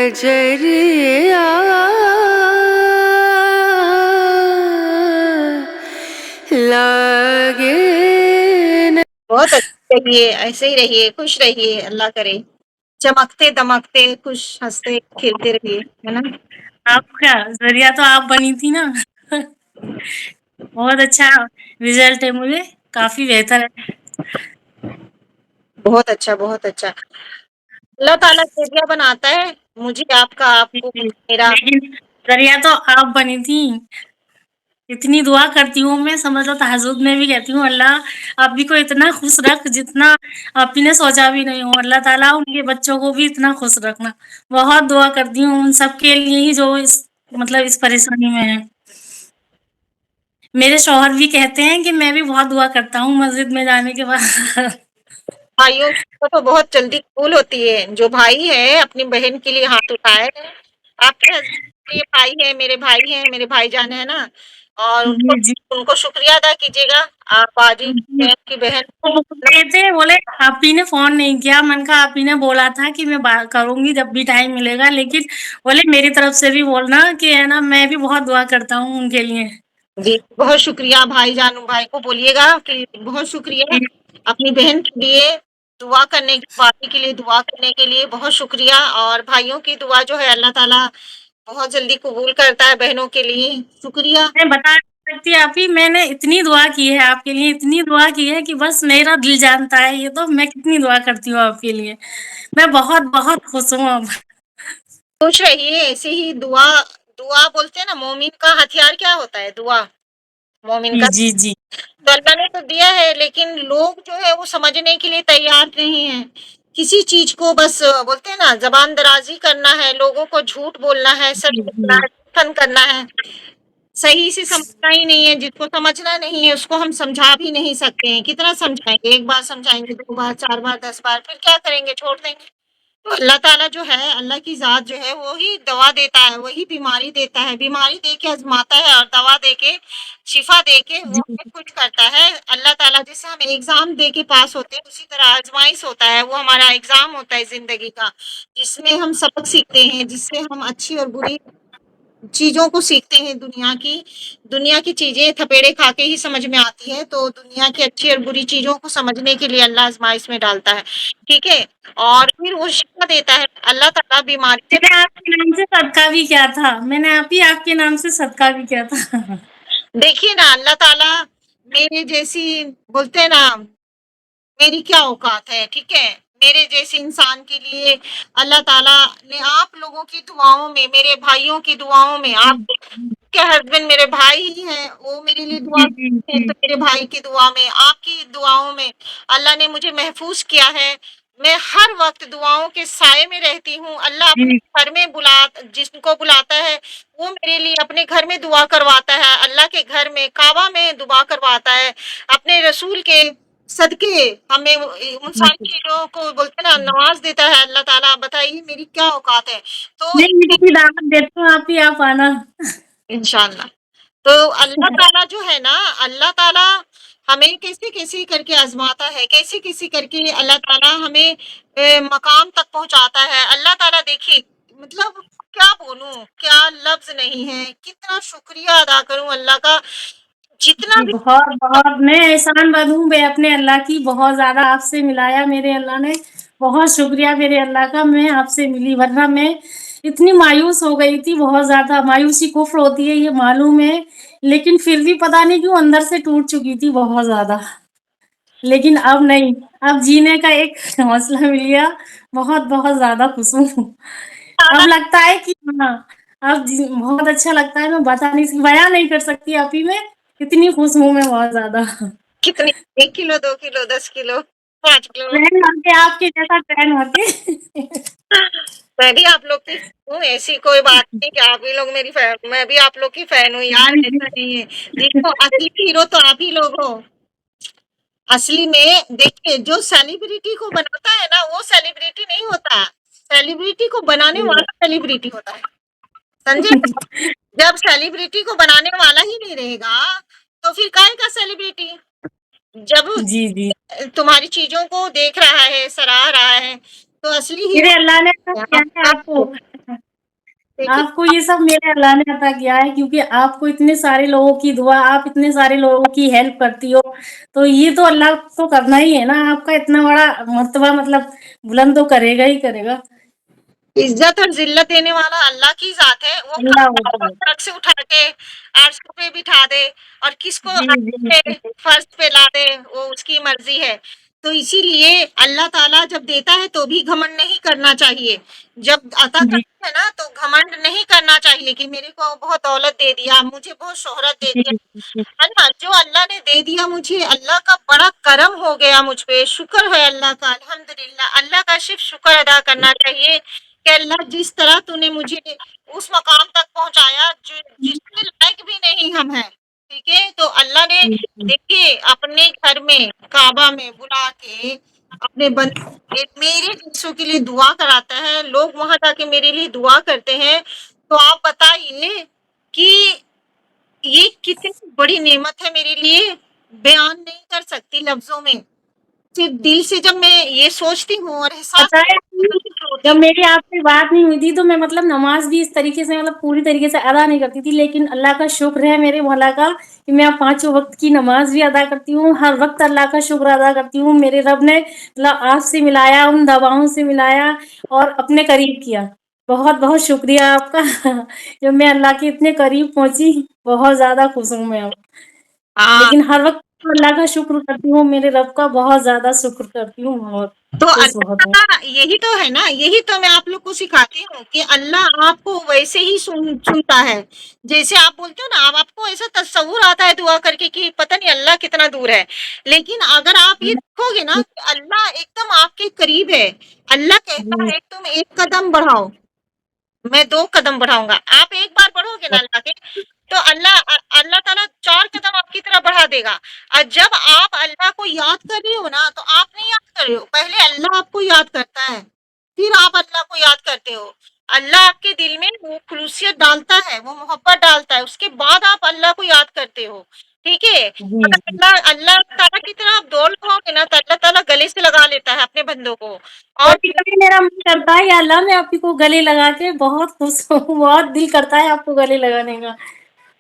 नजरिया लागे न। बहुत अच्छे रहिए, ऐसे ही रहिए, खुश रहिए, अल्लाह करे चमकते दमकते खुश हंसते खेलते रहिए, है ना। आपका जरिया तो आप बनी थी ना। बहुत अच्छा रिजल्ट है, मुझे काफी बेहतर है। बहुत अच्छा, बहुत अच्छा। अल्लाह ताला जरिया बनाता है, मुझे आपका, आपको मेरा। लेकिन जरिया तो आप बनी थी। इतनी दुआ करती हूँ मैं, समझ लो तहज्जुद में भी कहती हूँ, अल्लाह आप भी को इतना खुश रख जितना आप ही ने सोचा भी नहीं हो। अल्लाह ताला उनके बच्चों को भी इतना खुश रखना। बहुत दुआ करती हूँ उन सबके लिए ही जो इस मतलब इस परेशानी में है। मेरे शौहर भी कहते हैं कि मैं भी बहुत दुआ करता हूँ मस्जिद में जाने के बाद। भाइयों को तो बहुत जल्दी कबूल होती है। जो भाई है अपनी बहन के लिए हाथ उठाए, आपके हस्बैंड के लिए भाई है, मेरे भाई हैं, मेरे भाईजान है ना, और उनको जी, जी। उनको शुक्रिया अदा कीजिएगा। आप बाजी जी। की बहन। वो बोल रहे थे, बोले आप ही ने फ़ोन नहीं किया। मैंने कहा आप ही ने बोला था कि मैं बात करूँगी जब भी टाइम मिलेगा, लेकिन बोले मेरी तरफ से भी बोलना कि है ना मैं भी बहुत दुआ करता हूँ उनके लिए। जी, बहुत शुक्रिया भाईजान, भाई को बोलिएगा कि बहुत शुक्रिया जी, अपनी बहन के लिए दुआ करने भाभी के लिए दुआ करने के लिए बहुत शुक्रिया। और भाइयों की दुआ जो है अल्लाह ताला बहुत जल्दी कबूल करता है बहनों के लिए। शुक्रिया। मैं बता नहीं सकती आप ही, मैंने इतनी दुआ की है आपके लिए, इतनी दुआ की है कि बस मेरा दिल जानता है ये तो मैं कितनी दुआ करती हूँ आपके लिए। मैं बहुत-बहुत खुश हूँ अब। खुश रहिए ऐसे ही। दुआ दुआ बोलते हैं ना, मोमिन का हथियार क्या होता है? दुआ। मोमिन जी, का जी, जी। तो अल्लाह ने तो दिया है, लेकिन लोग जो है वो समझने के लिए तैयार नहीं है। किसी चीज को बस बोलते हैं ना, जबान दराजी करना है, लोगों को झूठ बोलना है, सच जी, बोलना जी। है, कथन करना है। सही से समझना ही नहीं है। जिसको समझना नहीं है उसको हम समझा भी नहीं सकते हैं। कितना समझाएंगे? एक बार समझाएंगे, दो बार, चार बार, 10 बार, फिर क्या करेंगे? छोड़ देंगे। तो अल्लाह ताला जो है, अल्लाह की ज़ात जो है वो ही दवा देता है, वही बीमारी देता है। बीमारी दे के आज़माता है और दवा दे के, शिफ़ा दे के वो जी, हमें खुश करता है। अल्लाह ताला जैसे हम एग्ज़ाम दे के पास होते हैं, उसी तरह आज़माइश होता है, वो हमारा एग्ज़ाम होता है ज़िंदगी का, जिसमें हम सबक सीखते हैं, जिससे हम अच्छी और बुरी चीज़ों को सीखते हैं दुनिया की। दुनिया की चीज़ें थपेड़े खा के ही समझ में आती हैं, तो दुनिया की अच्छी और बुरी चीज़ों को समझने के लिए अल्लाह आज़माइश में डालता है, ठीक है? और फिर वो शिफ़ा देता है। अल्लाह ताला बीमारी से मैंने आपके नाम से सदका भी किया था। मैंने आप ही आपके नाम से सदका भी किया था। देखिए ना, अल्लाह ताला मेरे जैसी बोलते हैं ना, मेरी क्या औकात है, ठीक है? मेरे जैसे इंसान के लिए अल्लाह ताला ने आप लोगों की दुआओं में, मेरे भाइयों की दुआओं में, जी, आप के हस्बैंड मेरे भाई ही हैं, वो मेरे लिए दुआ जी, जी, करते हैं, जी। तो मेरे भाई की दुआ में, आपकी दुआओं में अल्लाह ने मुझे महफूज़ किया है। मैं हर वक़्त दुआओं के साये में रहती हूँ। अल्लाह अपने जी, घर में जिसको बुलाता है, वो मेरे लिए अपने घर में दुआ करवाता है। अल्लाह के घर में, काबा में दुआ करवाता है। अपने रसूल के सदके हमें उन जी। सारी चीज़ों को बोलते हैं ना, नवाज़ देता है अल्लाह ताला। बताइए मेरी क्या औकात है? तो नहीं, मेरी भी दावत देती हूँ, आप ही आप आना। इंशाअल्लाह। तो अल्लाह ताला जो है ना, अल्लाह ताला हमें कैसे-कैसे करके आज़माता है, कैसे-कैसे करके अल्लाह ताला हमें मकाम तक पहुँचाता है। अल्लाह ताला देखिए, मतलब क्या बोलूँ, क्या लफ्ज़ नहीं है, कितना शुक्रिया अदा करूँ अल्लाह का, जितना जी, भी बहुत-बहुत मैं एहसानमंद हूँ मैं अपने अल्लाह की, बहुत ज़्यादा आपसे मिलाया मेरे अल्लाह ने। बहुत शुक्रिया मेरे अल्लाह का, मैं आपसे मिली, वरना मैं इतनी मायूस हो गई थी, बहुत ज़्यादा। मायूसी कुफ़्र होती है ये मालूम है, लेकिन फिर भी पता नहीं क्यों अंदर से टूट चुकी थी बहुत ज़्यादा। लेकिन अब नहीं, अब जीने का एक हौसला मिल गया, बहुत-बहुत ज़्यादा खुश हूँ। अब ताला लगता है कि हाँ, अब बहुत अच्छा लगता है, मैं बता नहीं बयाँ नहीं कर सकती आप ही मैं, इतनी खुश हूँ मैं बहुत ज़्यादा। कितनी 1 kilo, 2 kilo, 10 kilo, 5 kilo. Train भर के आपके जैसा ट्रेन भर के। मैं भी आप लोग की फैन हूँ, ऐसी कोई बात नहीं कि आप ही लोग मेरी फैन, मैं भी आप लोग की फैन हूँ यार, जी, ऐसा जी। नहीं है। देखो असली हीरो तो आप ही लोग हो। असली में देखिए, जो सेलिब्रिटी को बनाता है ना, वो सेलिब्रिटी नहीं होता। सेलिब्रिटी को बनाने सही वाला सेलिब्रिटी होता है। समझे? जब सेलिब्रिटी को बनाने वाला ही नहीं रहेगा, तो फिर काहे का सेलिब्रिटी? जब जी, जी। तुम्हारी चीज़ों को देख रहा है, सराह रहा है, तो असली हीरो मेरे अल्लाह ने सब दिया है आप आपको। हो। देखिए आपको ये सब मेरे अल्लाह ने अता किया है, क्योंकि आपको इतने सारे लोगों की दुआ, आप इतने सारे लोगों की हेल्प करती हो, तो ये तो अल्लाह को करना ही है ना, आपका इतना बड़ा मर्तबा मतलब बुलंद तो करेगा ही करेगा। इज्जत और जिल्लत देने वाला अल्लाह की जात है। वो अल्लाह होता है। ट्रक से उठा के अर्श पे बिठा दे और किसको जी, अर्श जी, पे फर्श पे ला दे, वो उसकी मर्जी है। तो इसीलिए अल्लाह ताला जब देता है तो भी घमंड नहीं करना चाहिए। जब अता जी, करता है ना तो घमंड नहीं करना चाहिए कि मेरे को बहुत दौलत दे दिया, मुझे बहुत शोहरत दे जी, दिया। जी, है ना? जो अल्लाह ने दे दिया मुझे, अल्लाह का बड़ा करम हो गया मुझ पे, शुक्र है अल्लाह का, अल्हम्दुलिल्लाह। अल्लाह का सिर्फ शुक्र अदा करना चाहिए कि अल्लाह जिस तरह तूने मुझे उस मकाम तक पहुंचाया जिसके लायक भी नहीं हम हैं, ठीक है? तो अल्लाह ने जी, देखिए अपने घर में काबा में बुला के अपने बंदे मेरे जैसों के लिए दुआ कराता है, लोग वहां जाके मेरे लिए दुआ करते हैं। तो आप बताइए कि ये कितनी बड़ी नेमत है मेरे लिए, बयान नहीं कर सकती लफ्जों में। सिर्फ दिल से जब मैं ये सोचती हूँ और एहसास पता है होती जब हूँ। मेरी आपसे बात नहीं हुई थी तो मैं मतलब नमाज भी इस तरीके से मतलब पूरी तरीके से अदा नहीं करती थी, लेकिन अल्लाह का शुक्र है मेरे मौला का कि मैं अब पांचों वक्त की नमाज भी अदा करती हूँ, हर वक्त अल्लाह का शुक्र अदा करती हूँ। मेरे रब ने मतलब आपसे मिलाया, उन दवाओं से मिलाया और अपने करीब किया। बहुत बहुत शुक्रिया आपका जब मैं अल्लाह के इतने करीब पहुंची, बहुत ज्यादा खुश हूँ मैं अब। हाँ, लेकिन हर वक्त अल्लाह का शुक्र करती हूँ, मेरे रब का बहुत ज्यादा शुक्र करती हूँ, बहुत तो खुश बहुत हूँ। अल्लाह यही तो है ना, यही तो मैं आप लोग को सिखाती हूँ कि अल्लाह आपको वैसे ही सुनता है जैसे आप बोलते हो ना। अब आपको ऐसा तस्वुर आता है दुआ करके कि पता नहीं अल्लाह कितना दूर है, लेकिन अगर आप ये देखोगे ना कि अल्लाह एकदम आपके करीब है। अल्लाह कहता जी, है तुम एक कदम बढ़ाओ, मैं 2 कदम बढ़ाऊँगा। आप एक बार बढ़ोगे ना अल्लाह के, तो अल्लाह ताला 4 कदम आपकी तरफ बढ़ा देगा। और जब आप अल्लाह को याद कर रहे हो ना, तो आप नहीं याद कर रहे हो, पहले अल्लाह आपको याद करता है, फिर आप अल्लाह को याद करते हो। अल्लाह आपके दिल में वो खलूसियत डालता है, वो मोहब्बत डालता है, उसके बाद आप अल्लाह को याद करते हो, ठीक है? जी, अगर अल्लाह अल्लाह ताला की तरह आप दौड़ लगाओगे ना, तो अल्लाह ताला गले से लगा लेता है अपने बंदों को। और कभी-कभी मेरा मन करता है या अल्लाह मैं आप ही को गले लगा के बहुत खुश हूँ, बहुत दिल करता है आपको गले लगाने का।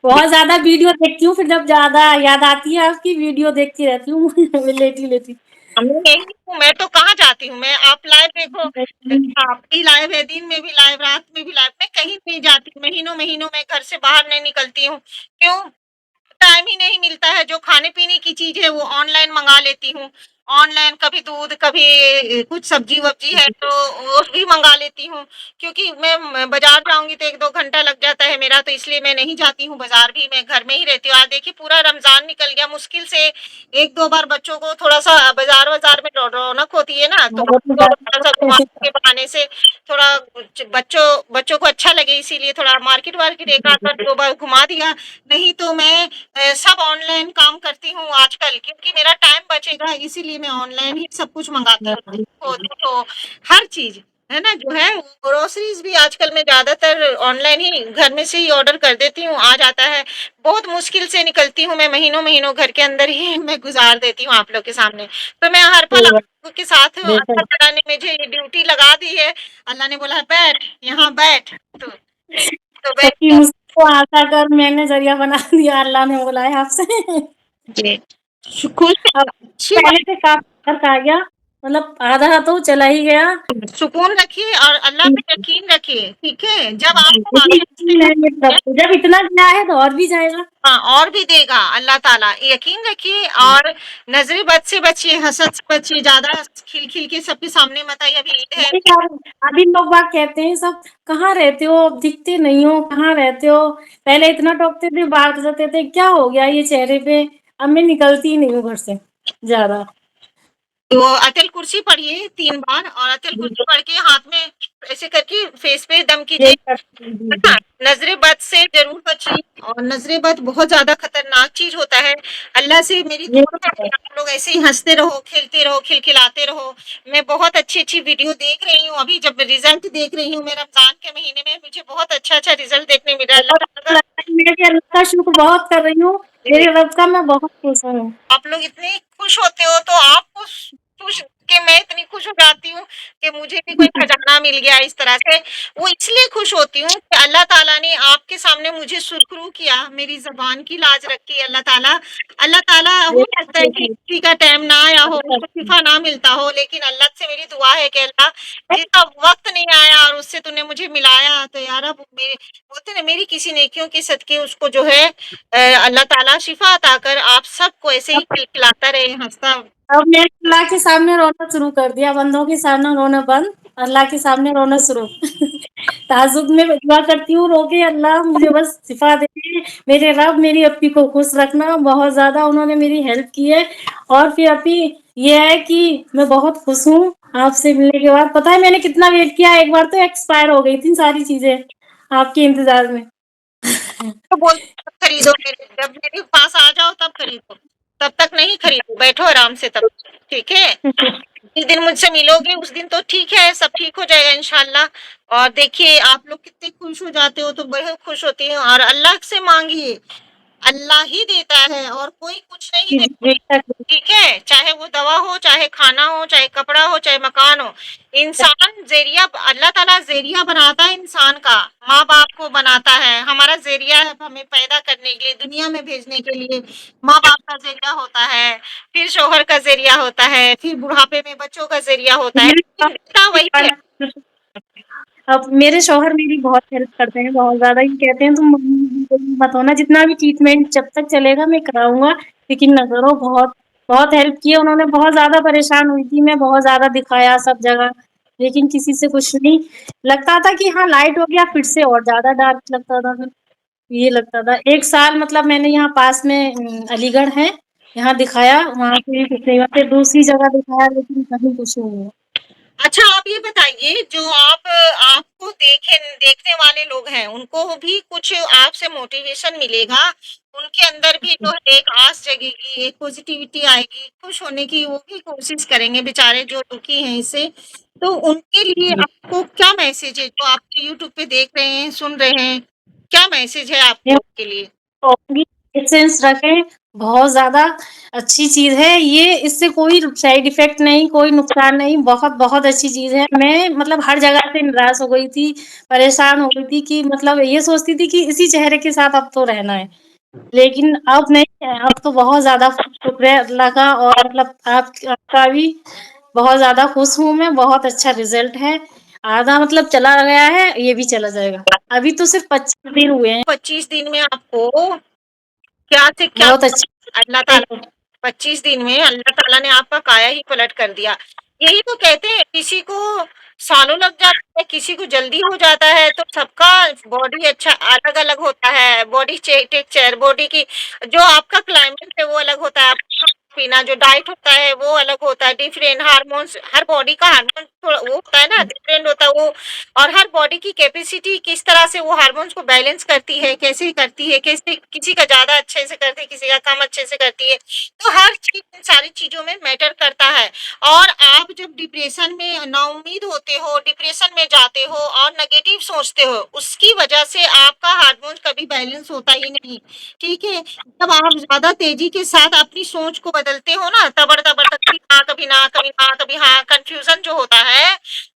बहुत ज़्यादा वीडियो देखती हूँ, फिर जब ज़्यादा याद आती है आपकी वीडियो देखती रहती हूँ लेटी-लेटी। मैं यही हूँ, मैं तो कहाँ जाती हूँ, मैं आप लाइव देखो, आप भी लाइव है, दिन में भी लाइव, रात में भी लाइव, मैं कहीं नहीं जाती, महीनों-महीनों मैं घर से बाहर नहीं निकलती हूँ। क्यों? टाइम ही नहीं मिलता है। जो खाने-पीने की चीज़ है वो ऑनलाइन मँगा लेती हूँ। ऑनलाइन कभी दूध, कभी कुछ सब्ज़ी-वब्ज़ी है तो वो भी मँगा लेती हूँ। क्योंकि मैं बाज़ार जाऊँगी तो 1-2 घंटा लग जाता है मेरा, तो इसलिए मैं नहीं जाती हूँ बाज़ार भी, मैं घर में ही रहती हूँ। आज देखिए पूरा रमज़ान निकल गया, मुश्किल से 1-2 बार बच्चों को थोड़ा-सा बाज़ार-वाज़ार में रौनक होती है ना, तो वो तो बच्चों को थोड़ा-सा घुमाने के बहाने से थोड़ा बच्चों बच्चों को अच्छा लगे, इसीलिए थोड़ा मार्केट-वार्केट एक आध बार 2 बार घुमा दिया। नहीं तो मैं सब ऑनलाइन काम करती हूँ आजकल, क्योंकि मेरा टाइम बचेगा, इसीलिए मैं ऑनलाइन ही सब कुछ मंगाती हूँ। तो हर चीज़, है ना, जो है ग्रोसरीज़ भी आजकल मैं ज़्यादातर ऑनलाइन ही घर में से ही ऑर्डर कर देती हूँ, आ जाता है। बहुत मुश्किल से निकलती हूँ मैं, महीनों-महीनों घर के अंदर ही मैं गुज़ार देती हूँ आप लोग के सामने। तो मैं हर पल सही आप बात लोगों के साथ हूँ। बेशक। अल्लाह ताला ने मुझे ये ड्यूटी लगा दी है। अल्लाह ने बोला बैठ, यहाँ बैठ, तो बैठ सबकी गया। मुश्किल को आशा कर मैंने ज़रिया बना दिया, अल्लाह ने बुलाया आपसे। जी, खुश अब अच्छी पहले से काफ़ी फर्क आ गया, मतलब आधा तो चला ही गया। सुकून रखिए और अल्लाह पे यकीन रखिए, ठीक है? जब आपको मुझे वाक़ई यकीन है मेरे रब पे, जब इतना दिया है तो और भी जाएगा। हाँ, और भी देगा अल्लाह ताला, यकीन रखिए। और नज़रे बद से बचिए, हसद से बचिए, ज़्यादा खिल-खिल के सबके सामने मत आइए, अभी ईद है। अरे यार, अभी लोग बाग कहते हैं सब, कहाँ रहते हो, अब दिखते नहीं हो, कहाँ रहते हो? पहले इतना टोकते थे, बात करते थे, क्या हो गया ये चेहरे पे? अब मैं निकलती ही नहीं हूँ घर से ज़्यादा। तो अतल कुर्सी पढ़िए 3 बार और अतल जी, कुर्सी पढ़ के हाथ में ऐसे करके फेस पे दम कीजिए। यही करती हूँ। जी, है जी। ना? नज़रे बद से ज़रूर बचिए, और नज़रे बद बहुत ज़्यादा खतरनाक चीज़ होता है। अल्लाह से मेरी ये दुआ है तो कि है। आप लोग ऐसे ही हँसते रहो, खेलते रहो, खिलखिलाते रहो। मैं बहुत अच्छी-अच्छी वीडियो देख रही हूँ, अभी जब रिज़ल्ट देख रही हूँ मैं रमज़ान के महीने में, मुझे बहुत अच्छा-अच्छा रिज़ल्ट देखने मिला है। बहुत अल्लाह अच्छा ताला लगता है, मैं भी अल्लाह का शुक्र बहुत कर रही हूँ। का मेरे रब का मैं बहुत खुश हूँ। आप लोग इतने खुश होते हो तो आपको खुश کہ میں اتنی خوش ہو جاتی ہوں کہ مجھے بھی کوئی خزانہ مل گیا اس طرح سے. وہ اس لیے خوش ہوتی ہوں کہ اللہ تعالیٰ نے آپ کے سامنے مجھے سرخرو کیا، میری زبان کی لاج رکھی اللہ تعالیٰ. اللہ تعالیٰ ہو سکتا ہے کہ کسی کا ٹائم نہ آیا ہو، اس کو شفا نہ ملتا ہو، لیکن اللہ سے میری دعا ہے کہ اللہ جس کا وقت نہیں آیا اور اس سے تو نے مجھے ملایا، تو یا رب میرے بولتے نا میری کسی نیکیوں کے صدقے اس کو جو ہے اللہ تعالیٰ شفا عطا کر آپ سب کو ایسے ہی کھلاتا رہے، ہنستا. اب میں نے اللہ کے سامنے رونا شروع کر دیا، بندوں کے سامنے رونا بند، اللہ کے سامنے رونا شروع. تہجد میں دعا کرتی ہوں رو کے، اللہ مجھے بس شفا دے، میرے رب میری اپی کو خوش رکھنا. بہت زیادہ انہوں نے میری ہیلپ کی ہے. اور پھر اپی یہ ہے کہ میں بہت خوش ہوں آپ سے ملنے کے بعد. پتہ ہے میں نے کتنا ویٹ کیا، ایک بار تو ایکسپائر ہو گئی تھی ساری چیزیں آپ کے انتظار میں. تو بولتے تب خریدو، جب میرے پاس آ جاؤ تب خریدو، تب تک نہیں خریدو، بیٹھو آرام سے تب. ٹھیک ہے، جس دن مجھ سے ملو گے اس دن تو ٹھیک ہے، سب ٹھیک ہو جائے گا انشاءاللہ. اور دیکھیے آپ لوگ کتنے خوش ہو جاتے ہو تو بہت خوش ہوتی ہوں. اور اللہ سے مانگیے، اللہ ہی دیتا ہے اور کوئی کچھ نہیں دیتا. ٹھیک ہے، چاہے وہ دوا ہو، چاہے کھانا ہو، چاہے کپڑا ہو، چاہے مکان ہو. انسان ذریعہ، اللہ تعالیٰ ذریعہ بناتا ہے انسان کا، ماں باپ کو بناتا ہے، ہمارا ذریعہ ہے ہمیں پیدا کرنے کے لیے، دنیا میں بھیجنے کے لیے. ماں باپ کا ذریعہ ہوتا ہے، پھر شوہر کا ذریعہ ہوتا ہے، پھر بڑھاپے میں بچوں کا ذریعہ ہوتا ہے، دیتا وہی ہے. اب میرے شوہر میری بہت ہیلپ کرتے ہیں، بہت زیادہ. ہی کہتے ہیں تم مت ہونا، جتنا بھی ٹریٹمنٹ جب تک چلے گا میں کراؤں گا، لیکن نہ کرو. بہت بہت ہیلپ کی انہوں نے. بہت زیادہ پریشان ہوئی تھی میں، بہت زیادہ دکھایا سب جگہ، لیکن کسی سے کچھ نہیں. لگتا تھا کہ ہاں لائٹ ہو گیا، پھر سے اور زیادہ ڈارک لگتا تھا. پھر یہ لگتا تھا 1 سال مطلب میں نے یہاں پاس میں علی گڑھ ہے یہاں دکھایا، وہاں سے کچھ نہیں ہوا. پھر دوسری جگہ دکھایا لیکن کہیں کچھ نہیں ہوا. اچھا آپ یہ بتائیے، جو آپ کو دیکھنے والے لوگ ہیں ان کو بھی کچھ آپ سے موٹیویشن ملے گا، ان کے اندر بھی جو ہے ایک آس جگے گی، ایک پوزیٹیوٹی آئے گی، خوش ہونے کی وہ بھی کوشش کریں گے بیچارے جو دکھی ہیں اس سے. تو ان کے لیے آپ کو کیا میسج ہے، جو آپ یوٹیوب پہ دیکھ رہے ہیں، سن رہے ہیں، کیا میسج ہے آپ کو ان کے لیے؟ سینس رکھیں، بہت زیادہ اچھی چیز ہے یہ. اس سے کوئی سائڈ افیکٹ نہیں، کوئی نقصان نہیں. بہت بہت اچھی چیز ہے. میں مطلب ہر جگہ سے ناراض ہو گئی تھی، پریشان ہو گئی تھی کہ مطلب یہ سوچتی تھی کہ اسی چہرے کے ساتھ اب تو رہنا ہے، لیکن اب نہیں ہے. اب تو بہت زیادہ شکر ہے اللہ کا، اور مطلب آپ کا بھی بہت زیادہ خوش ہوں میں. بہت اچھا رزلٹ ہے. آدھا مطلب چلا گیا ہے، یہ بھی چلا جائے گا. ابھی تو صرف 25 دن ہوئے ہیں. 25 دن میں آپ کو کیا سے کیا بہت اچھا. اللہ تعالیٰ 25 دن میں اللہ تعالیٰ نے آپ کا کایا ہی پلٹ کر دیا. یہی تو کہتے ہیں کسی کو سالوں لگ جاتا ہے، کسی کو جلدی ہو جاتا ہے. تو سب کا باڈی اچھا الگ الگ ہوتا ہے، باڈی ٹیکچر، باڈی کی جو آپ کا کلائمیٹ ہے وہ الگ ہوتا ہے، آپ کا پینا جو ڈائٹ ہوتا ہے وہ الگ ہوتا ہے. ڈفرینٹ ہارمونس، ہر باڈی کا ہارمون وہ ہوتا ہے نا، ڈفرینٹ ہوتا ہے وہ. اور ہر باڈی کی کیپیسٹی کس طرح سے وہ ہارمونس کو بیلنس کرتی ہے، کیسے کرتی ہے، کیسے کسی کا زیادہ اچھے سے کرتی ہے، کسی کا کم اچھے سے کرتی ہے. تو ہر چیز ان ساری چیزوں میں میٹر کرتا ہے. اور آپ جب ڈپریشن میں نا امید ہوتے ہو، ڈپریشن میں جاتے ہو اور نگیٹو سوچتے ہو، اس کی وجہ سے آپ کا ہارمون کبھی بیلنس ہوتا ہی نہیں. ٹھیک ہے، جب آپ زیادہ تیزی کے ساتھ اپنی سوچ کو بدلتے ہو نا، تبڑ تبڑ کبھی ہاں کبھی نہ، کبھی ہاں کبھی ہاں، کنفیوژن جو ہوتا ہے،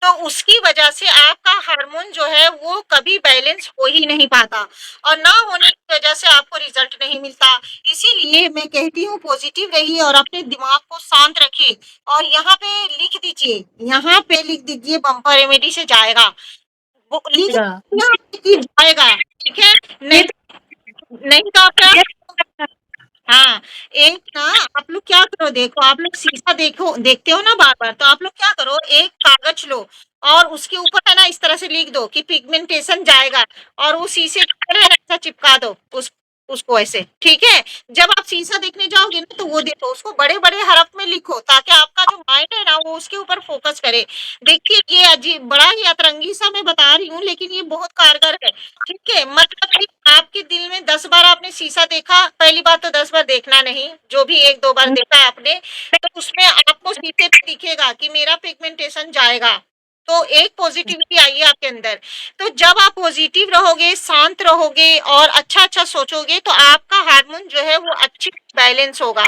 تو اس کی وجہ سے آپ کا ہارمون جو ہے وہ کبھی بیلنس ہو ہی نہیں پاتا، اور نہ ہونے کی وجہ سے آپ کو ریزلٹ نہیں ملتا. اسی لیے میں کہتی ہوں پوزیٹیو رہیے اور اپنے دماغ کو شانت رکھیے. اور یہاں پہ لکھ دیجئے، یہاں پہ لکھ دیجئے بمپر ریمیڈی سے جائے گا، وہ لکھ جائے گا. ٹھیک ہے، یہ نہیں تو آپ کیا، ہاں ایک نا آپ لوگ کیا کرو، دیکھو آپ لوگ شیشہ دیکھتے ہو نا بار بار، تو آپ لوگ کیا کرو، ایک کاغذ لو اور اس کے اوپر ہے نا اس طرح سے لکھ دو کہ پگمنٹیشن جائے گا، اور وہ شیشے کے ایسا چپکا دو اس کو ایسے. ٹھیک ہے، جب آپ شیشہ دیکھنے جاؤ گے نا تو وہ دیکھو، اس کو بڑے بڑے حرف میں لکھو تاکہ آپ کا جو مائنڈ ہے نا وہ اس کے اوپر فوکس کرے. دیکھیے یہ عجیب بڑا ہی اترنگی سا میں بتا رہی ہوں، لیکن یہ بہت کارگر ہے. ٹھیک ہے، مطلب کہ آپ کے دل میں 10 بار آپ نے شیشہ دیکھا، پہلی بار تو 10 بار دیکھنا نہیں، جو بھی 1-2 بار دیکھا آپ نے، تو اس میں آپ کو شیشے پہ دکھے گا کہ میرا پگمنٹیشن جائے گا. تو ایک پوزیٹیوٹی آئیے آپ کے اندر. تو جب آپ پوزیٹیو رہو گے، شانت رہو گے اور اچھا اچھا سوچو گے، تو آپ کا ہارمون جو ہے وہ اچھی بیلنس ہوگا.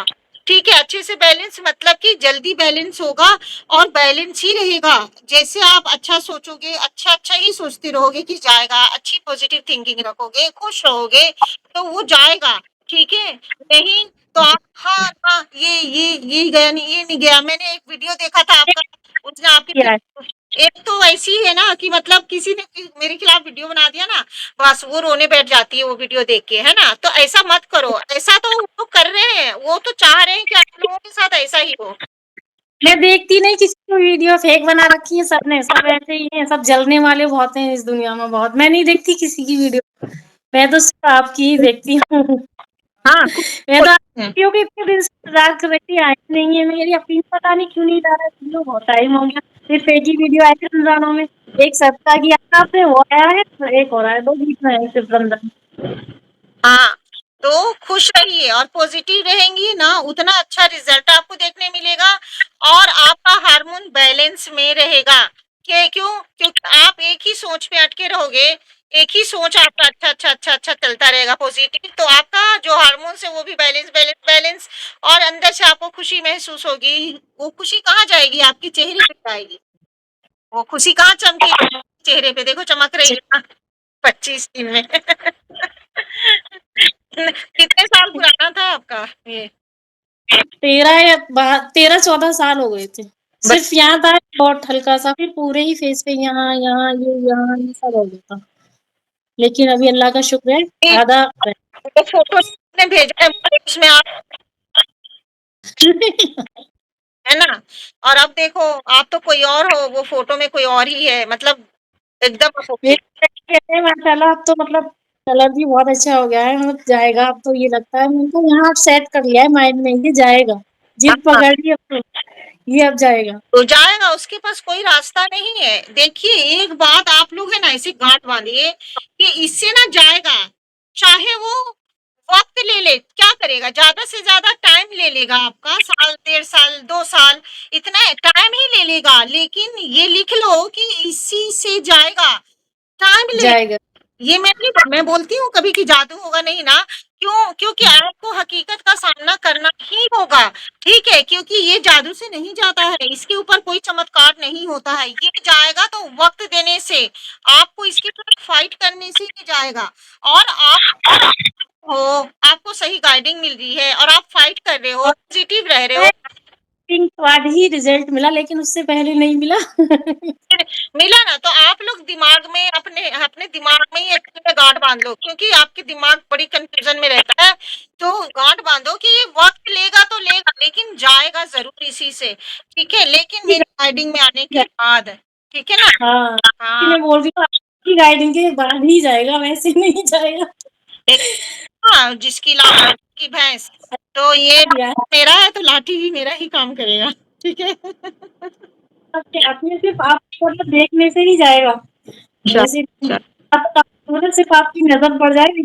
ٹھیک ہے، اچھے سے بیلنس مطلب کہ جلدی بیلنس ہوگا اور بیلنس ہی رہے گا. جیسے آپ اچھا سوچو گے، اچھا ہی سوچتے رہو گے کہ جائے گا، اچھی پوزیٹیو تھنکنگ رکھو گے، خوش رہو گے تو وہ جائے گا. ٹھیک ہے، نہیں تو آپ ہاں ہاں یہ گیا نہیں، یہ نہیں گیا. میں نے ایک ویڈیو دیکھا تھا آپ کا، اس نے آپ کیا کی ایک تو ایسی ہے نا کہ مطلب کسی نے میرے خلاف ویڈیو بنا دیا نا، بس وہ رونے بیٹھ جاتی ہے وہ ویڈیو دیکھ کے، ہے نا. تو ایسا مت کرو، ایسا تو وہ کر رہے ہیں، وہ تو چاہ رہے ہیں کہ آپ لوگوں کے ساتھ ایسا ہی ہو. میں دیکھتی نہیں کسی کو ویڈیو فیک بنا رکھی ہے، سب نے سب ایسے ہی ہیں، سب جلنے والے بہت ہیں اس دنیا میں بہت. میں نہیں دیکھتی کسی کی ویڈیو، میں تو صرف آپ کی ہی دیکھتی ہوں. ہاں میں تو کیونکہ اتنے دن سے انتظار کر رہی تھی، آئی نہیں ہے میری اپنی، پتا نہیں کیوں نہیں جا رہا. بہت ٹائم ہو گیا، صرف ایک ہی ویڈیو آئی تھی رمضانوں میں، ایک سپتہ کی آپ سے وہ آیا ہے، ایک اور آیا، 2 بیچ میں ہے صرف رمضان. ہاں تو خوش رہیے اور پوزیٹیو رہیں گی نا، اتنا اچھا ریزلٹ آپ کو دیکھنے ملے گا اور آپ کا ہارمون بیلنس میں رہے گا. کیونکہ آپ ایک ہی سوچ پہ اٹکے رہو گے، ایک ہی سوچ آپ کا اچھا چلتا رہے گا پوزیٹیو، تو آپ کا جو ہارمونس ہے وہ بھی بیلنس اور اندر سے آپ کو خوشی محسوس ہوگی. وہ خوشی کہاں جائے گی؟ آپ کے چہرے پہ جائے گی. وہ خوشی کہاں چمکے گی؟ چہرے پہ دیکھو چمک رہی ہے نا 25 دن میں. کتنے سال پرانا تھا آپ کا یہ؟ 13-14 سال ہو گئے تھے. صرف یہاں تھا بہت ہلکا سا، پھر پورے ہی فیس پہ یہاں یہ سب ہو گیا تھا. لیکن ابھی اللہ کا شکر ہے آدھا وہ فوٹو نے بھیجا ہے اس میں آپ، ہے نا. اور اب دیکھو آپ تو کوئی اور ہو، وہ فوٹو میں کوئی اور ہی ہے، مطلب ایک دم اوکے. ماشاء اللہ. اب تو مطلب کلر بھی بہت اچھا ہو گیا ہے، مطلب جائے گا اب تو. یہ لگتا ہے میرے کو یہاں سیٹ کر لیا ہے مائنڈ میں، یہ جائے گا، جد پکڑ لی اب تو یہ اب جائے گا. تو جائے گا، اس کے پاس کوئی راستہ نہیں ہے. دیکھیے ایک بات آپ لوگ ہے نا ایسے گانٹ باندھیے کہ اس سے نہ جائے گا، چاہے وہ وقت لے لے. کیا کرے گا؟ زیادہ سے زیادہ ٹائم لے لے گا آپ کا، 1.5 سال 2 سال اتنا ٹائم ہی لے لے گا. لیکن یہ لکھ لو کہ اسی سے جائے گا. ٹائم لے، جائے گا. یہ میں بولتی ہوں کبھی کہ جادو ہوگا نہیں نا. کیونکہ آپ کو حقیقت کا سامنا کرنا ہی ہوگا. ٹھیک ہے، کیونکہ یہ جادو سے نہیں جاتا ہے، اس کے اوپر کوئی چمتکار نہیں ہوتا ہے. یہ جائے گا تو وقت دینے سے، آپ کو اس کے ساتھ فائٹ کرنے سے ہی جائے گا. اور آپ کو صحیح گائیڈنگ مل رہی ہے اور آپ فائٹ کر رہے ہو، پازیٹیو رہ رہے ہو. بعد ہی رزلٹ ملا، لیکن اس سے پہلے نہیں ملا. ملا نا، تو آپ لوگ دماغ میں اپنے دماغ میں ہی اچھے گاٹ باندھ لو، کیونکہ آپ کے دماغ بڑی کنفیوژن میں رہتا ہے. تو گاٹ باندھو کہ یہ وقت لے گا تو لے گا، لیکن جائے گا ضرور اسی سے. ٹھیک ہے، لیکن میری گائیڈنگ میں آنے کے بعد. ٹھیک ہے نا. ہاں ہاں میں بول رہی ہوں آپ کی گائیڈنگ کے بعد ہی جائے گا، ویسے نہیں جائے گا. ہاں، جس کی لاٹھی کی بھینس، تو یہ میرا ہے تو لاٹھی بھی میرا ہی کام کرے گا. ٹھیک ہے. اپنے صرف آپ کو دیکھنے سے ہی جائے گا، ویسے صرف آپ کی نظر پڑ جائے گی.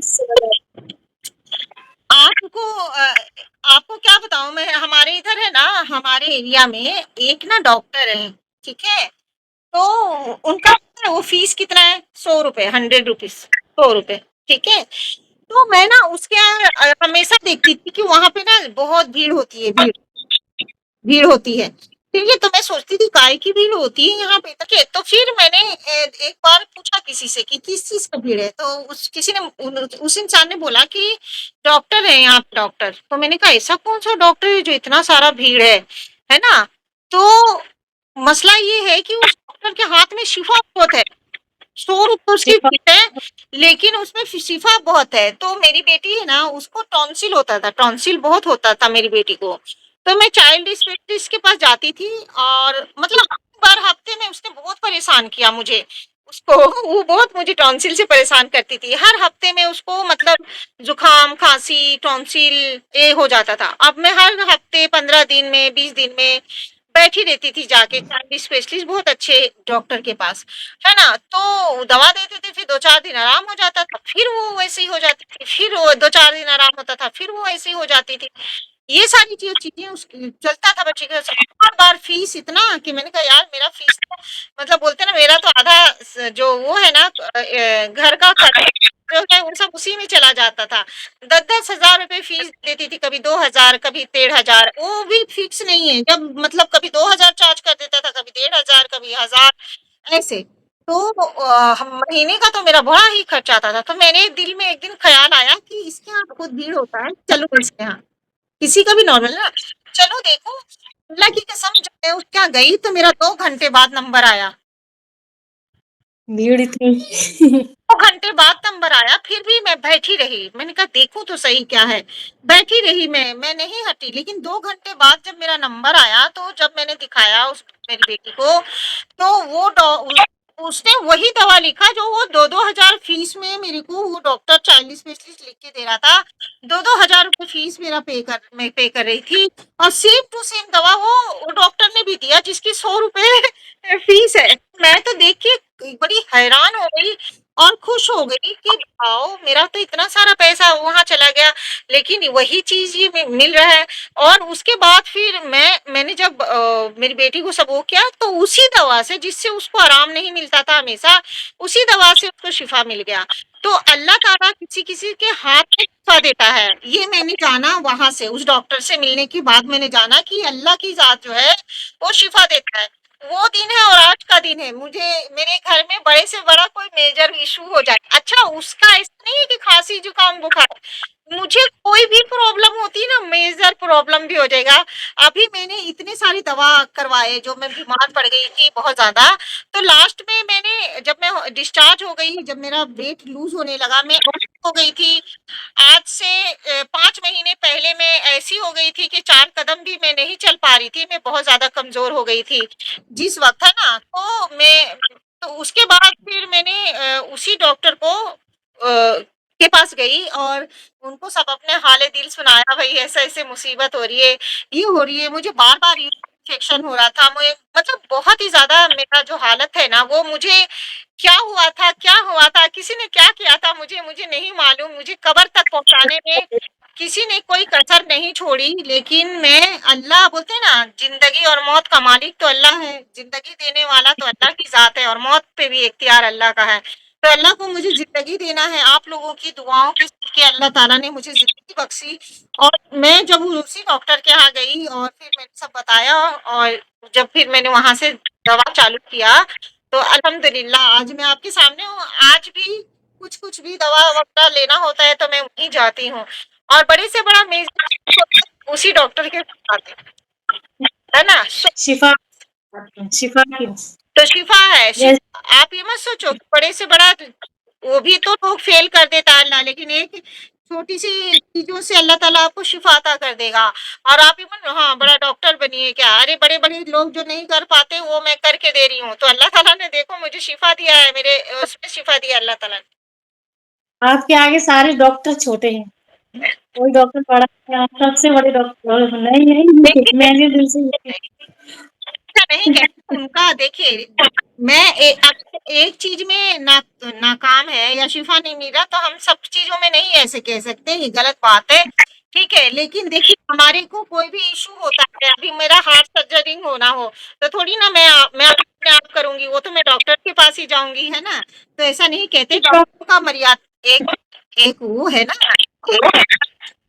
آپ کو کیا بتاؤں میں، ہمارے ادھر ہے نا، ہمارے ایریا میں ایک نا ڈاکٹر ہے. ٹھیک ہے، تو ان کا وہ فیس کتنا ہے؟ 100 روپے، 100 روپیز، 100 روپے. ٹھیک ہے، تو میں نا اس کے ہمیشہ دیکھتی تھی کہ وہاں پہ نا بہت بھیڑ ہوتی ہے، بھیڑ ہوتی ہے. ٹھیک ہے، تو میں سوچتی تھی کائے کی بھیڑ ہوتی ہے یہاں پہ. تو پھر میں نے ایک بار پوچھا کسی سے کہ کس چیز کا بھیڑ ہے، تو کسی نے، اس انسان نے بولا کہ ڈاکٹر ہے یہاں پہ ڈاکٹر. تو میں نے کہا ایسا کون سا ڈاکٹر ہے جو اتنا سارا بھیڑ ہے نا. تو مسئلہ یہ ہے کہ اس ڈاکٹر کے ہاتھ میں شفا بہت ہے. 100 روپے اس کی فیس ہے، لیکن اس میں شفا بہت ہے. تو میری بیٹی ہے نا، اس کو ٹونسل ہوتا تھا، ٹونسل بہت ہوتا تھا میری بیٹی کو. تو میں چائلڈ اسپیشلسٹ کے پاس جاتی تھی، اور مطلب بار ہفتے میں اس نے بہت پریشان کیا مجھے. وہ بہت مجھے ٹونسل سے پریشان کرتی تھی. ہر ہفتے میں اس کو مطلب زکام، کھانسی، ٹونسل یہ ہو جاتا تھا. اب میں ہر ہفتے 15 دن میں 20 دن میں بیٹھی رہتی تھی جا کے چائلڈ اسپیشلسٹ، بہت اچھے ڈاکٹر کے پاس، ہے نا. تو دوا دیتے تھے، پھر 2-4 دن آرام ہو جاتا تھا، پھر وہ ویسی ہو جاتی تھی، پھر وہ 2-4 دن آرام ہوتا تھا، پھر وہ ایسی ہو جاتی تھی. ये सारी चीजें चलता था बच्चे का। बार फीस इतना कि मैंने कहा यार मेरा फीस तो मतलब बोलते ना मेरा तो आधा जो वो है ना घर का खर्चा जो है वो सब उसी में चला जाता था। 10-10 हजार रुपए फीस देती थी, कभी 2 हजार, कभी 1,500, वो भी फिक्स नहीं है। जब मतलब कभी 2 हजार चार्ज कर देता था, कभी 1,500, कभी 1,000, ऐसे। तो महीने का तो मेरा बड़ा ही खर्च आता था। तो मैंने दिल में एक दिन ख्याल आया कि इसके यहाँ बहुत भीड़ होता है, चलो इसके यहाँ, किसी का भी नॉर्मल ना, चलो देखो। अल्लाह की कसम जब मैं उसके यहाँ गई तो मेरा 2 घंटे बाद नंबर आया। भीड़ इतनी 2 घंटे बाद नंबर आया, फिर भी मैं बैठी रही। मैंने कहा देखूं तो सही क्या है। बैठी रही मैं नहीं हटी। लेकिन 2 घंटे बाद जब मेरा नंबर आया तो जब मैंने दिखाया उस मेरी बेटी को, तो उसने वही दवा लिखा जो वो 2-2 हजार फीस में मेरे को वो डॉक्टर चाइल्ड स्पेशलिस्ट लिख के दे रहा था। 2-2 हजार रुपए फीस मेरा मैं पे कर रही थी, और सेम टू सेम दवा वो डॉक्टर ने भी दिया जिसकी 100 रुपए फीस है। मैं तो देख के बड़ी हैरान हो गई और खुश हो गई कि आओ मेरा तो इतना सारा पैसा वहां चला गया, लेकिन वही चीज ये मिल रहा है। और उसके बाद फिर मैंने जब मेरी बेटी को सब वो किया तो उसी दवा से, जिससे उसको आराम नहीं मिलता था हमेशा, उसी दवा से उसको शिफा मिल गया। तो अल्लाह ताला किसी किसी के हाथ में शिफा देता है, ये मैंने जाना वहां से, उस डॉक्टर से मिलने के बाद मैंने जाना कि अल्लाह की जात जो है वो शिफा देता है। वो दिन है और आज का दिन है। मुझे मेरे घर में बड़े से बड़ा कोई मेजर इशू हो जाए, अच्छा उसका ऐसा नहीं है कि खांसी जुकाम बुखार, मुझे कोई भी प्रॉब्लम होती ना, मेजर प्रॉब्लम भी हो जाएगा। अभी मैंने इतने सारी दवा करवाए, जो मैं बीमार पड़ गई थी बहुत ज्यादा, तो लास्ट में मैंने जब मैं डिस्चार्ज हो गई, जब मेरा वेट लूज होने लगा, मैं हो गई थी। आज से 5 महीने पहले मैं ऐसी हो गई थी कि 4 कदम भी मैं नहीं चल पा रही थी, मैं बहुत ज्यादा कमजोर हो गई थी जिस वक्त, है ना। तो उसके बाद फिर मैंने उसी डॉक्टर को के पास गई और उनको सब अपने हाले दिल सुनाया, भाई ऐसे ऐसे मुसीबत हो रही है, ये हो रही है, मुझे बार बार इन्फेक्शन हो रहा था, मुझे मतलब बहुत ही ज्यादा मेरा जो हालत है ना, वो मुझे क्या हुआ था, किसी ने क्या किया था, मुझे नहीं मालूम। मुझे कब्र तक पहुंचाने में किसी ने कोई कसर नहीं छोड़ी। लेकिन मैं, अल्लाह बोलते हैं ना, जिंदगी और मौत का मालिक तो अल्लाह है, जिंदगी देने वाला तो अल्लाह की जात है, और मौत पे भी इख्तियार अल्लाह का है। तो अल्लाह को मुझे जिंदगी देना है। आप लोगों की दुआओं के सदके अल्लाह ताला ने मुझे जिंदगी बख्शी। और मैं जब उसी डॉक्टर के यहाँ गई और फिर मैंने सब बताया, और जब फिर मैंने वहां से दवा चालू किया, तो अल्हम्दुलिल्लाह आज मैं आपके सामने हूँ। आज भी कुछ भी दवा वगैरह लेना होता है तो मैं वहीं जाती हूँ, और बड़े से बड़ा मेजर उसी डॉक्टर के पास आती हूँ, है ना। शिफा शिफा की तो शिफा है। जैसे आप ये मत सोचो कि बड़े से बड़ा वो भी तो लोग फेल कर देता है अल्लाह, लेकिन एक छोटी सी चीजों से अल्लाह ताला आपको शिफा अता कर देगा। और आप ये मत हाँ बड़ा डॉक्टर बनिए क्या, अरे बड़े बड़े लोग जो नहीं कर पाते वो मैं करके दे रही हूँ। तो अल्लाह ताला ने देखो मुझे शिफा दिया है, मेरे उसमें शिफा दिया अल्लाह ताला ने। आपके आगे सारे डॉक्टर छोटे हैं, कोई डॉक्टर बड़ा है, आप सबसे बड़े डॉक्टर। नहीं नहीं, मैंने दिल से ऐसा नहीं कहती उनका, देखिए मैं एक चीज में नाकाम है या शिफा नहीं मिल रहा तो हम सब चीजों में नहीं ऐसे कह सकते, ये गलत बात है, ठीक है। लेकिन देखिए हमारे को कोई भी इशू होता है, अभी मेरा हार्ट सर्जरी होना हो तो थोड़ी ना मैं अपने आप करूंगी, वो तो मैं डॉक्टर के पास ही जाऊंगी, है ना। तो ऐसा नहीं कहते, डॉक्टर का मर्यादा एक एक वो है ना,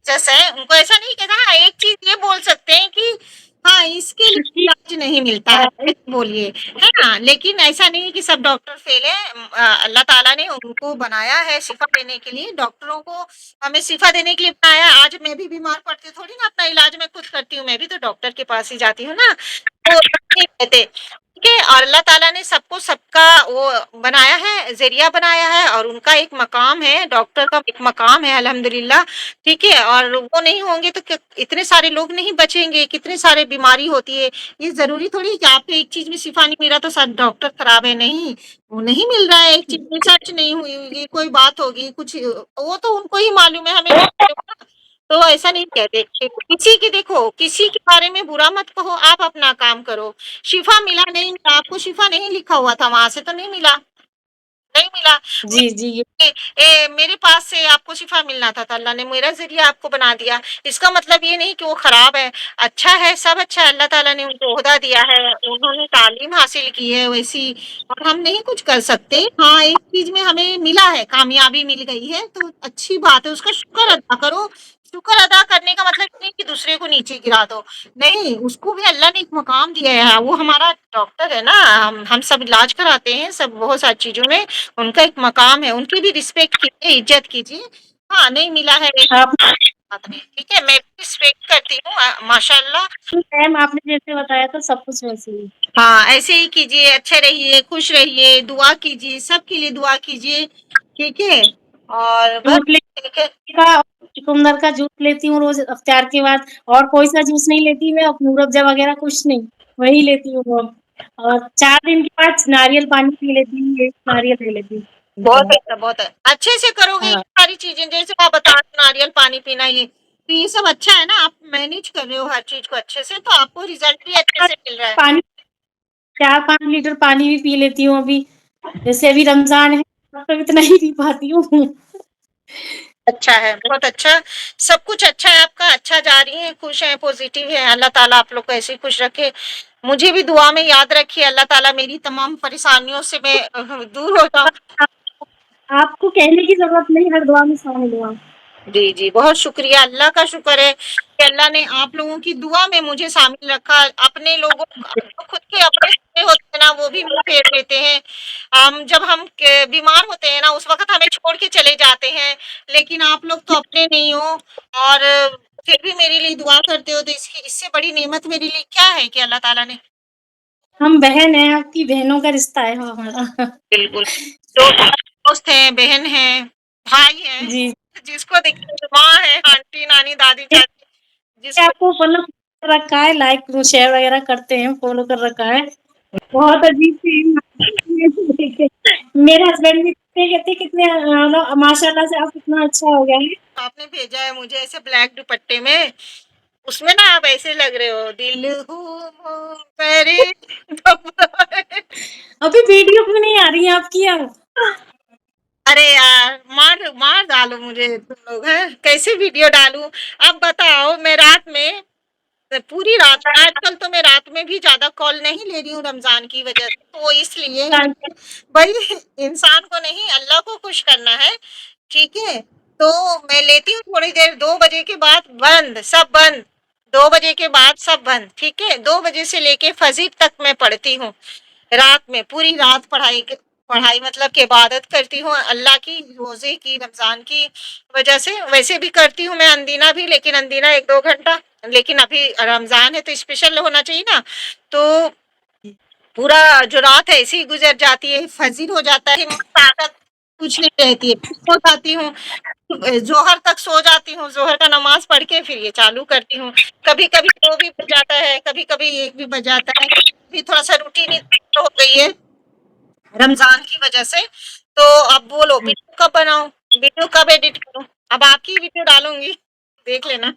जैसे उनको ऐसा नहीं कहता। हाँ एक चीज ये बोल सकते हैं कि हाँ इसके लिए इलाज नहीं मिलता है, बोलिए, है ना। लेकिन ऐसा नहीं है कि सब डॉक्टर फेल है। अल्लाह ताला ने उनको बनाया है शिफा देने के लिए, डॉक्टरों को हमें शिफा देने के लिए बनाया है। आज मैं भी बीमार पड़ती थोड़ी ना अपना इलाज मैं खुद करती हूँ, मैं भी तो डॉक्टर के पास ही जाती हूँ ना। तो नहीं कहते, ठीक है। और अल्लाह ताला ने सबको सबका वो बनाया है, जरिया बनाया है, और उनका एक मकाम है, डॉक्टर का एक मकाम है अल्हम्दुलिल्लाह, ठीक है। और वो नहीं होंगे तो इतने सारे लोग नहीं बचेंगे, कितने सारे बीमारी होती है। ये जरूरी थोड़ी है कि आपको एक चीज में शिफा नहीं मिला तो सब डॉक्टर खराब है, नहीं। वो नहीं मिल रहा है, एक चीज रिसर्च नहीं हुई होगी, कोई बात होगी कुछ, वो तो उनको ही मालूम है, हमें नहीं मालूम ना। तो ऐसा नहीं कहते किसी की, देखो किसी के बारे में बुरा मत कहो, आप अपना काम करो। शिफा मिला नहीं मिला, आपको शिफा नहीं लिखा हुआ था, वहां से तो नहीं मिला, نہیں ملا جی جی میرے پاس سے آپ کو شفا ملنا تھا تو اللہ نے میرا ذریعہ آپ کو بنا دیا. اس کا مطلب یہ نہیں کہ وہ خراب ہے، اچھا ہے، سب اچھا ہے. اللہ تعالیٰ نے ان کو عہدہ دیا ہے، انہوں نے تعلیم حاصل کی ہے ویسی، اور ہم نہیں کچھ کر سکتے. ہاں ایک چیز میں ہمیں ملا ہے، کامیابی مل گئی ہے تو اچھی بات ہے، اس کا شکر ادا کرو. شکر ادا کرنے کا مطلب یہ نہیں کہ دوسرے کو نیچے گرا دو، نہیں، اس کو بھی اللہ نے ایک مقام دیا ہے. وہ ہمارا ڈاکٹر ہے نا، ہم سب علاج کراتے ہیں سب بہت ساری چیزوں میں، ان کا ایک مقام ہے، ان کی بھی رسپیکٹ کیجیے، عزت کیجیے. ہاں نہیں ملا ہے ایک آپ بات نہیں، ٹھیک ہے، میں بھی رسپیکٹ کرتی ہوں ماشاء اللہ. میم آپ نے جیسے بتایا تھا سب کچھ ویسے ہی. ہاں ایسے ہی کیجیے، اچھے رہیے، خوش رہیے، دعا کیجیے، سب کے لیے دعا کیجیے، ٹھیک ہے. اور بس جوس ٹھیک ہے. کا چکندر کا جوس لیتی ہوں روز افطار کے بعد، اور کوئی سا جوس نہیں لیتی میں، نور افزا وغیرہ کچھ نہیں، وہی لیتی ہوں روز. اور 4 دن کے بعد ناریل پانی پی لیتی ہوں، 1 ناریل لے لیتی بہت ہوں. اچھا، بہت اچھے سے کرو گے یہ ہاں ساری چیزیں، جیسے آپ بتا رہے ہو، ناریل پانی پینا، یہ تو یہ سب اچھا ہے نا، آپ مینج کر رہے ہو ہر چیز کو اچھے سے، تو آپ کو ریزلٹ بھی اچھے سے مل رہا ہے. پانی 4-5 لیٹر پانی بھی پی لیتی ہوں ابھی. جیسے ابھی رمضان ہے تو اتنا ہی پی پاتی ہوں. اچھا ہے، بہت اچھا، سب کچھ اچھا ہے آپ کا، اچھا جا رہی ہیں، خوش ہیں، پوزیٹیو ہے. اللہ تعالیٰ آپ لوگ کو ایسے ہی خوش رکھے. مجھے بھی دعا میں یاد رکھیے، اللہ تعالیٰ میری تمام پریشانیوں سے میں دور ہو جاؤں. آپ کو کہنے کی ضرورت نہیں، ہر دعا میں شامل ہوں. جی جی بہت شکریہ، اللہ کا شکر ہے کہ اللہ نے آپ لوگوں کی دعا میں مجھے شامل رکھا. اپنے لوگوں خود کے اپنے سے ہوتے ہیں نا، وہ بھی منہ پھیر لیتے ہیں. جب ہم بیمار ہوتے ہیں نا، اس وقت ہمیں چھوڑ کے چلے جاتے ہیں، لیکن آپ لوگ تو اپنے نہیں ہو، اور پھر بھی میرے لیے دعا کرتے ہو، تو اس سے بڑی نعمت میرے لیے کیا ہے کہ اللہ تعالیٰ نے. ہم بہن ہیں، آپ کی بہنوں کا رشتہ ہے وہ ہمارا. بالکل، دوست ہیں، بہن ہیں، بھائی ہیں، جی جس کو دیکھیے ماں ہے، آنٹی، نانی، دادی، چاچی، جس کو آپ کو فالو کر رکھا ہے، لائک شیئر وغیرہ کرتے ہیں، فالو کر رکھا ہے. بہت عجیب سی میرے ہسبینڈ بھی کہتے کتنے ماشاء اللہ سے آپ کتنا اچھا ہو گیا ہے. آپ نے بھیجا ہے مجھے ایسے بلیک دوپٹے میں، اس میں نا آپ ایسے لگ رہے ہو، دل ہوں میرے. ابھی ویڈیو کیوں نہیں آ رہی ہے آپ کی؟ ارے یار مار ڈالو مجھے تم لوگ، ہیں کیسے ویڈیو ڈالوں. اب بتاؤ، میں رات میں پوری رات، آج کل تو میں رات میں بھی زیادہ کال نہیں لے رہی ہوں رمضان کی وجہ سے، تو اس لیے بھائی انسان کو نہیں، اللہ کو خوش کرنا ہے، ٹھیک ہے. تو میں لیتی ہوں تھوڑی دیر، 2 بجے کے بعد بند، سب بند. 2 بجے کے بعد سب بند، ٹھیک ہے. 2 بجے سے لے کے فجر تک میں پڑھتی ہوں، رات میں پوری رات پڑھائی مطلب کہ عبادت کرتی ہوں اللہ کی، روزے کی، رمضان کی وجہ سے. ویسے بھی کرتی ہوں میں اندینہ بھی، لیکن اندینہ 1-2 گھنٹہ، لیکن ابھی رمضان ہے تو اسپیشل ہونا چاہیے نا. تو پورا جو رات ہے ایسے ہی گزر جاتی ہے، فجر ہو جاتا ہے، طاقت کچھ نہیں رہتی ہے. سو جاتی ہوں، ظہر تک سو جاتی ہوں، ظہر کا نماز پڑھ کے پھر یہ چالو کرتی ہوں. کبھی کبھی 2 بھی بج جاتا ہے، کبھی کبھی 1 بھی بج جاتا ہے. ابھی تھوڑا سا روٹین ہو گئی ہے رمضان کی وجہ سے. تو اب بولو ویڈیو کب بناؤں، ویڈیو کب ایڈٹ کروں. اب آپ کی ویڈیو ڈالوں گی، دیکھ لینا.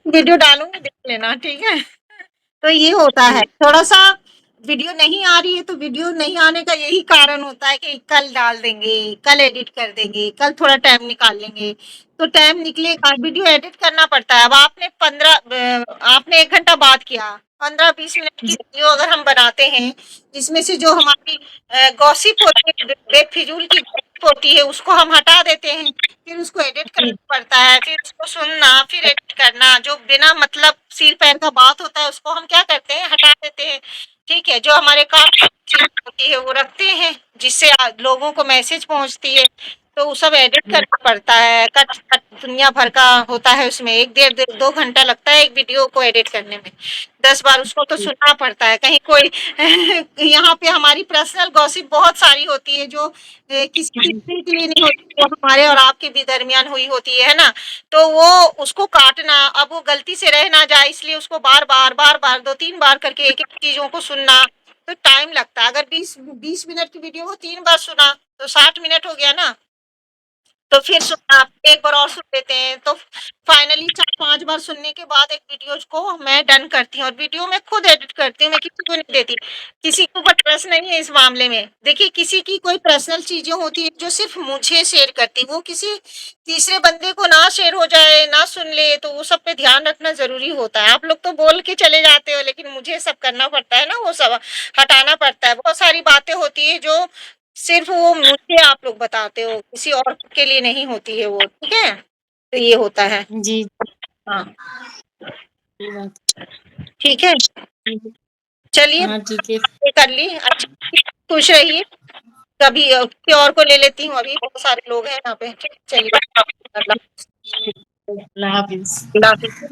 ویڈیو ڈالوں گی، دیکھ لینا، ٹھیک ہے. تو یہ ہوتا ہے تھوڑا سا، ویڈیو نہیں آ رہی ہے تو ویڈیو نہیں آنے کا یہی کارن ہوتا ہے کہ کل ڈال دیں گے، کل ایڈٹ کر دیں گے، کل تھوڑا ٹائم نکال لیں گے. تو ٹائم نکلے گا، ویڈیو ایڈٹ کرنا پڑتا ہے. اب آپ نے 1 گھنٹہ بات کیا، 15-20 منٹ کی ویڈیو اگر ہم بناتے ہیں، جس میں سے جو ہماری گوسپ ہوتی ہے، بے فضول کی گوسپ ہوتی ہے، اس کو ہم ہٹا دیتے ہیں، پھر اس کو ایڈٹ کرنا پڑتا ہے، پھر اس کو سننا، پھر ایڈٹ کرنا. جو بنا مطلب سیر پیر کا بات ہوتا ہے اس کو ہم کیا کرتے ہیں، ہٹا دیتے ہیں، ٹھیک ہے. جو ہمارے کام ہوتی ہے وہ رکھتے ہیں، جس سے لوگوں کو میسج پہنچتی ہے، تو وہ سب ایڈٹ کرنا پڑتا ہے. کٹ دنیا بھر کا ہوتا ہے، اس میں 1-1.5-2 گھنٹہ لگتا ہے ایک ویڈیو کو ایڈٹ کرنے میں. 10 بار اس کو تو سننا پڑتا ہے. کہیں کوئی یہاں پہ ہماری پرسنل گوسپ بہت ساری ہوتی ہے، جو کسی تیسرے کے لیے نہیں ہوتی، وہ ہمارے اور آپ کے بھی درمیان ہوئی ہوتی ہے نا. تو وہ اس کو کاٹنا، اب وہ غلطی سے رہ نہ جائے، اس لیے اس کو بار بار 2-3 بار کر کے ایک ایک چیزوں کو سننا، تو ٹائم لگتا ہے. اگر 20 منٹ کی ویڈیو کو 3 بار سنا تو 60 منٹ ہو گیا نا. تو پھر آپ ایک بار اور سن لیتے ہیں، تو فائنلی 4-5 بار سننے کے بعد ایک ویڈیو کو میں ڈن کرتی ہوں، اور ویڈیو میں خود ایڈٹ کرتی ہوں، میں کسی کو نہیں دیتی، کسی کے اوپر ٹرسٹ نہیں ہے اس معاملے میں۔ دیکھیے کسی کی کوئی پرسنل چیزیں ہوتی ہیں جو صرف مجھے شیئر کرتی، وہ کسی تیسرے بندے کو نہ شیئر ہو جائے، نہ سن لے، تو وہ سب پہ دھیان رکھنا ضروری ہوتا ہے۔ آپ لوگ تو بول کے چلے جاتے ہو، لیکن مجھے سب کرنا پڑتا ہے نا، وہ سب ہٹانا پڑتا ہے، بہت ساری باتیں ہوتی ہیں جو صرف وہ مجھے آپ لوگ بتاتے ہو، کسی اور کے لیے نہیں ہوتی ہے وہ، ٹھیک ہے؟ تو یہ ہوتا ہے، جی ہاں یہ بات ٹھیک ہے، چلیے ہاں ٹھیک ہے یہ کر لی، اچھا خوش رہیے، کبھی کسی اور کو لے لیتی ہوں، ابھی بہت سارے لوگ ہیں یہاں پہ، چلیے اللہ اللہ حافظ اللہ حافظ۔